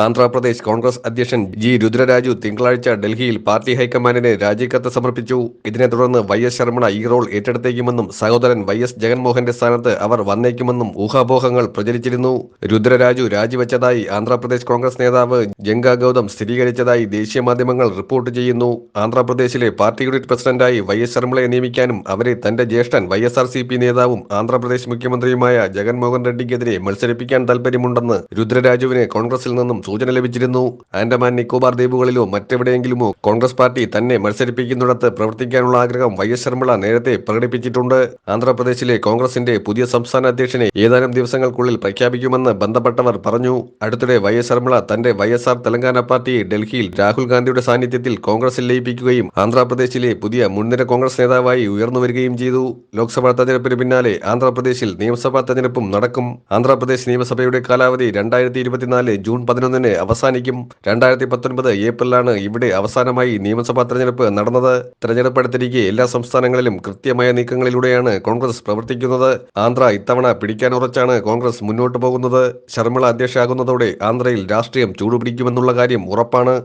ആന്ധ്രാപ്രദേശ് കോൺഗ്രസ് അധ്യക്ഷൻ ജി രുദ്രരാജു തിങ്കളാഴ്ച ഡൽഹിയിൽ പാർട്ടി ഹൈക്കമാൻഡിന് രാജിക്കത്ത് സമർപ്പിച്ചു. ഇതിനെ തുടർന്ന് വൈ.എസ്. ശർമ്മ ഈ റോൾ ഏറ്റെടുത്തേക്കുമെന്നും സഹോദരൻ വൈ.എസ്. ജഗൻമോഹന്റെ സ്ഥാനത്ത് അവർ വന്നേക്കുമെന്നും ഊഹാപോഹങ്ങൾ പ്രചരിച്ചിരുന്നു. രുദ്രരാജു രാജിവെച്ചതായി ആന്ധ്രാപ്രദേശ് കോൺഗ്രസ് നേതാവ് ജങ്ക ഗൗതം സ്ഥിരീകരിച്ചതായി ദേശീയ മാധ്യമങ്ങൾ റിപ്പോർട്ട് ചെയ്യുന്നു. ആന്ധ്രാപ്രദേശിലെ പാർട്ടി യൂണിറ്റ് പ്രസിഡന്റായി വൈ.എസ്. ശർമ്മയെ നിയമിക്കാനും അവരെ തന്റെ ജ്യേഷ്ഠൻ വൈ.എസ്.ആർ.സി.പി നേതാവും ആന്ധ്രാപ്രദേശ് മുഖ്യമന്ത്രിയുമായ ജഗൻമോഹൻ റെഡ്ഡിക്കെതിരെ മത്സരിപ്പിക്കാൻ താൽപര്യമുണ്ടെന്ന് രുദ്രരാജുവിന് കോൺഗ്രസിൽ നിന്നും സൂചന ലഭിച്ചിരുന്നു. ആൻഡമാൻ നിക്കോബാർ ദ്വീപുകളിലോ മറ്റെവിടെയെങ്കിലുമോ കോൺഗ്രസ് പാർട്ടി തന്നെ മത്സരിപ്പിക്കുന്നിടത്ത് പ്രവർത്തിക്കാനുള്ള ആഗ്രഹം വൈ.എസ്. ശർമ്മ നേരത്തെ പ്രകടിപ്പിച്ചിട്ടുണ്ട്. ആന്ധ്രാപ്രദേശിലെ കോൺഗ്രസിന്റെ പുതിയ സംസ്ഥാന അധ്യക്ഷനെ ഏതാനും ദിവസങ്ങൾക്കുള്ളിൽ പ്രഖ്യാപിക്കുമെന്ന് ബന്ധപ്പെട്ടവർ പറഞ്ഞു. അടുത്തിടെ വൈ.എസ്. ശർമ്മ തന്റെ വൈ.എസ്.ആർ തെലങ്കാന പാർട്ടിയെ ഡൽഹിയിൽ രാഹുൽ ഗാന്ധിയുടെ സാന്നിധ്യത്തിൽ കോൺഗ്രസിൽ ലയിപ്പിക്കുകയും ആന്ധ്രാപ്രദേശിലെ പുതിയ മുൻനിര കോൺഗ്രസ് നേതാവായി ഉയർന്നുവരികയും ചെയ്തു. ലോക്സഭാ തെരഞ്ഞെടുപ്പിന് പിന്നാലെ ആന്ധ്രാപ്രദേശിൽ നിയമസഭാ തെരഞ്ഞെടുപ്പും നടക്കും. ആന്ധ്രാപ്രദേശ് നിയമസഭയുടെ കാലാവധി 2024 ജൂൺ 11 അവസാനിക്കും. 2019 ഏപ്രിലാണ് ഇവിടെ അവസാനമായി നിയമസഭാ തെരഞ്ഞെടുപ്പ് നടന്നത്. തെരഞ്ഞെടുപ്പ് അടുത്തിരിക്കെ എല്ലാ സംസ്ഥാനങ്ങളിലും കൃത്യമായ നീക്കങ്ങളിലൂടെയാണ് കോൺഗ്രസ് പ്രവർത്തിക്കുന്നത്. ആന്ധ്ര ഇത്തവണ പിടിക്കാനുറച്ചാണ് കോൺഗ്രസ് മുന്നോട്ട് പോകുന്നത്. ശർമ്മിള അധ്യക്ഷയാകുന്നതോടെ ആന്ധ്രയിൽ രാഷ്ട്രീയം ചൂടുപിടിക്കുമെന്നുള്ള കാര്യം ഉറപ്പാണ്.